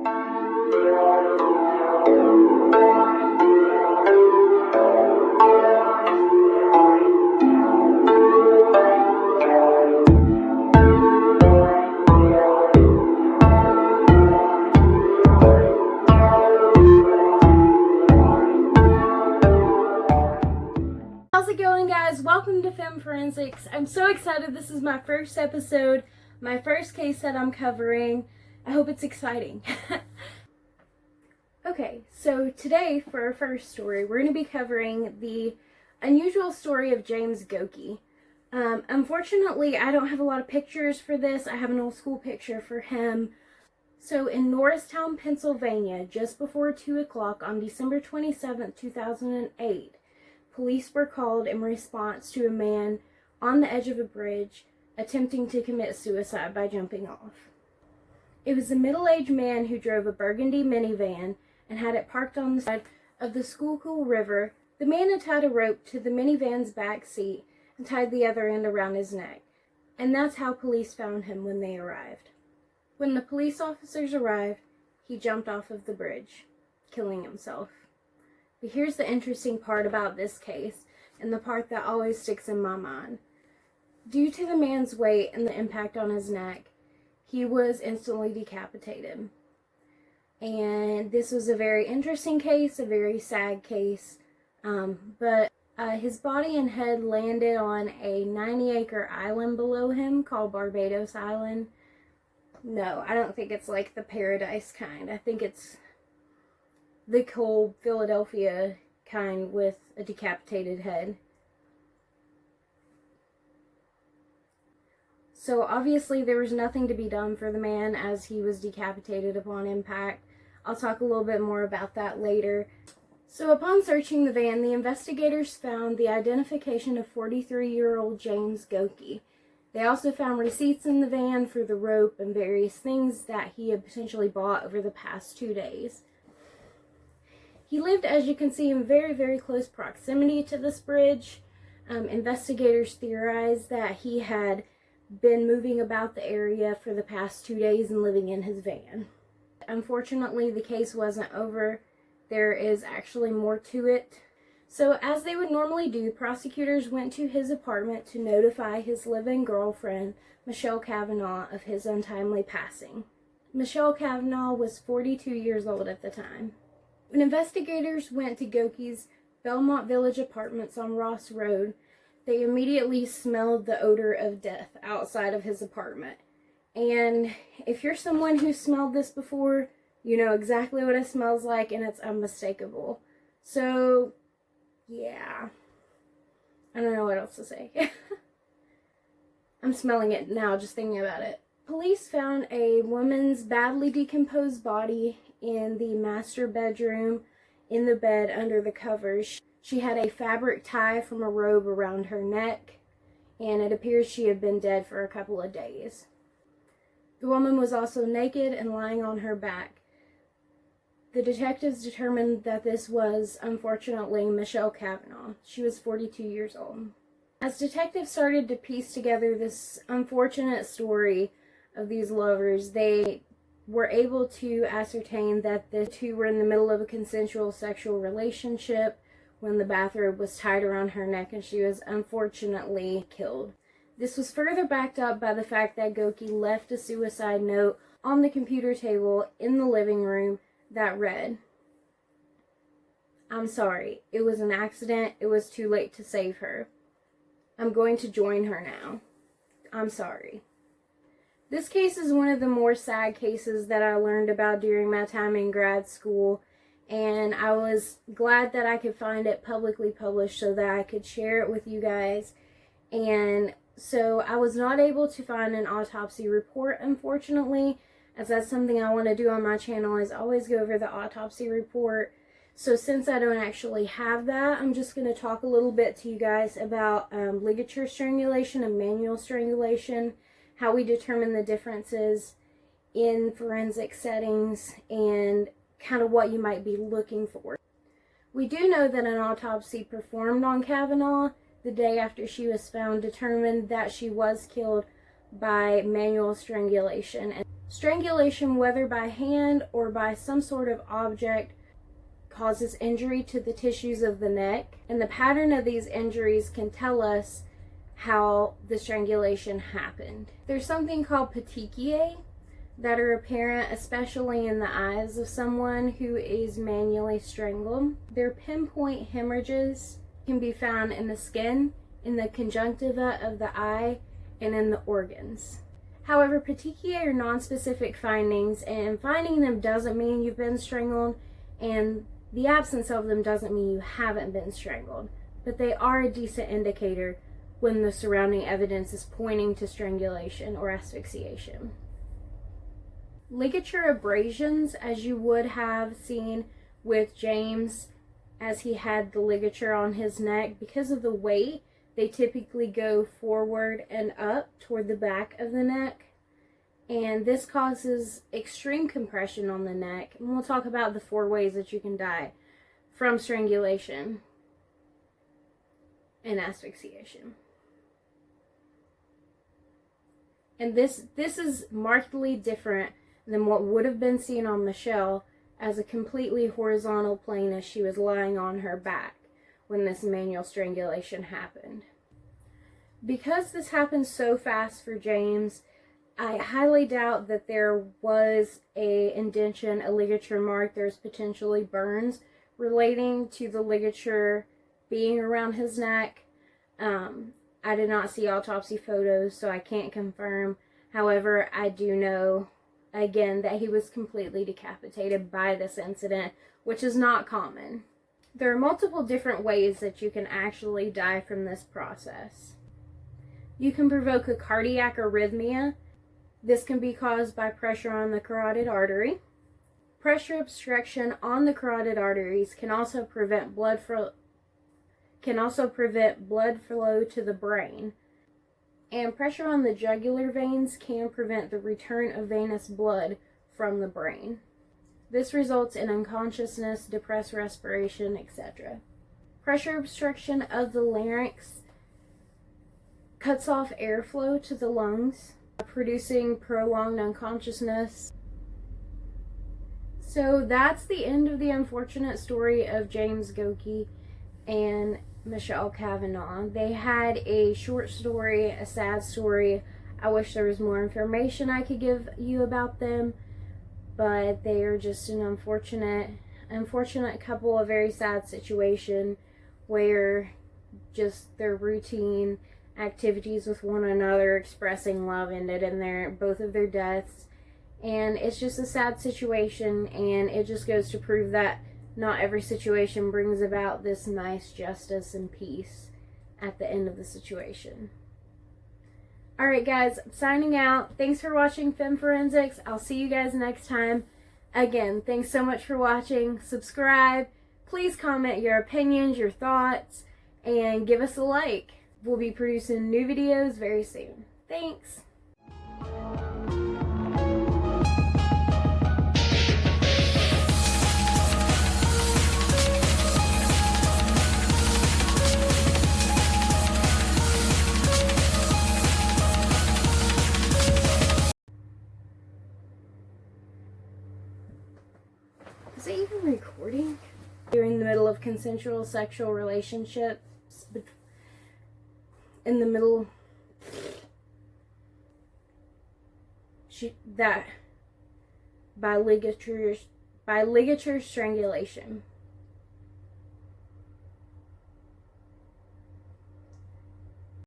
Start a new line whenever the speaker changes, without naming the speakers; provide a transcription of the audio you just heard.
How's it going, guys? Welcome to Film Forensics. I'm so excited. This is my first episode, my first case that I'm covering. I hope it's exciting. Okay, so today for our first story, we're going to be covering the unusual story of James Goeke. Unfortunately, I don't have a lot of pictures for this. I have an old school picture for him. So in Norristown, Pennsylvania, just before 2 o'clock on December 27th, 2008, police were called in response to a man on the edge of a bridge attempting to commit suicide by jumping off. It was a middle-aged man who drove a burgundy minivan and had it parked on the side of the Schuylkill River. The man had tied a rope to the minivan's back seat and tied the other end around his neck, and that's how police found him when they arrived. When the police officers arrived, he jumped off of the bridge, killing himself. But here's the interesting part about this case, and the part that always sticks in my mind. Due to the man's weight and the impact on his neck, he was instantly decapitated. And this was a very interesting case, a very sad case, but his body and head landed on a 90-acre island below him called Barbados Island. No, I don't think it's like the paradise kind. I think it's the cold Philadelphia kind with a decapitated head. So obviously there was nothing to be done for the man as he was decapitated upon impact. I'll talk a little bit more about that later. So upon searching the van, the investigators found the identification of 43-year-old James Goeke. They also found receipts in the van for the rope and various things that he had potentially bought over the past 2 days. He lived, as you can see, in very, very close proximity to this bridge. Investigators theorized that he had been moving about the area for the past 2 days and living in his van. Unfortunately, the case wasn't over. There is actually more to it. So, as they would normally do, prosecutors went to his apartment to notify his live-in girlfriend, Michelle Cavanaugh, of his untimely passing. Michelle Cavanaugh was 42 years old at the time. When investigators went to Goeke's Belmont Village apartments on Ross Road, they immediately smelled the odor of death outside of his apartment. And if you're someone who smelled this before, you know exactly what it smells like, and it's unmistakable. So, yeah. I don't know what else to say. I'm smelling it now just thinking about it. Police found a woman's badly decomposed body in the master bedroom, in the bed under the covers. She had a fabric tie from a robe around her neck, and it appears she had been dead for a couple of days. The woman was also naked and lying on her back. The detectives determined that this was, unfortunately, Michelle Cavanaugh. She was 42 years old. As detectives started to piece together this unfortunate story of these lovers, they were able to ascertain that the two were in the middle of a consensual sexual relationship when the bathrobe was tied around her neck and she was unfortunately killed. This was further backed up by the fact that Goeke left a suicide note on the computer table in the living room that read, "I'm sorry, it was an accident, it was too late to save her. I'm going to join her now. I'm sorry." This case is one of the more sad cases that I learned about during my time in grad school, and I was glad that I could find it publicly published so that I could share it with you guys. And so I was not able to find an autopsy report, unfortunately, as that's something I want to do on my channel, is always go over the autopsy report. So since I don't actually have that, I'm just going to talk a little bit to you guys about ligature strangulation and manual strangulation, how we determine the differences in forensic settings, and kind of what you might be looking for. We do know that an autopsy performed on Cavanaugh the day after she was found determined that she was killed by manual strangulation. And Strangulation, whether by hand or by some sort of object, causes injury to the tissues of the neck, and the pattern of these injuries can tell us how the strangulation happened. There's something called petechiae that are apparent especially in the eyes of someone who is manually strangled. Their pinpoint hemorrhages can be found in the skin, in the conjunctiva of the eye, and in the organs. However, petechiae are non-specific findings, and finding them doesn't mean you've been strangled, and the absence of them doesn't mean you haven't been strangled, but they are a decent indicator when the surrounding evidence is pointing to strangulation or asphyxiation. Ligature abrasions, as you would have seen with James as he had the ligature on his neck, because of the weight, they typically go forward and up toward the back of the neck, and this causes extreme compression on the neck. And we'll talk about the 4 ways that you can die from strangulation and asphyxiation. And this is markedly different than what would have been seen on Michelle as a completely horizontal plane as she was lying on her back when this manual strangulation happened. Because this happened so fast for James, I highly doubt that there was a indention, a ligature mark. There's potentially burns relating to the ligature being around his neck. I did not see autopsy photos, so I can't confirm. However, I do know, again, that he was completely decapitated by this incident, which is not common. There are multiple different ways that you can actually die from this process. You can provoke a cardiac arrhythmia. This can be caused by pressure on the carotid artery. Pressure obstruction on the carotid arteries can also prevent blood flow to the brain. And pressure on the jugular veins can prevent the return of venous blood from the brain. This results in unconsciousness, depressed respiration, etc. Pressure obstruction of the larynx cuts off airflow to the lungs, producing prolonged unconsciousness. So that's the end of the unfortunate story of James Goeke and Michelle Cavanaugh. They had a short story, a sad story. I wish there was more information I could give you about them, but they are just an unfortunate couple, a very sad situation where just their routine activities with one another, expressing love, ended in both of their deaths. And it's just a sad situation, and it just goes to prove that not every situation brings about this nice justice and peace at the end of the situation. Alright guys, I'm signing out. Thanks for watching Femme Forensics. I'll see you guys next time. Again, thanks so much for watching. Subscribe. Please comment your opinions, your thoughts, and give us a like. We'll be producing new videos very soon. Thanks. Is it even recording? You're in the middle of consensual sexual relationships. In the middle. By ligature strangulation.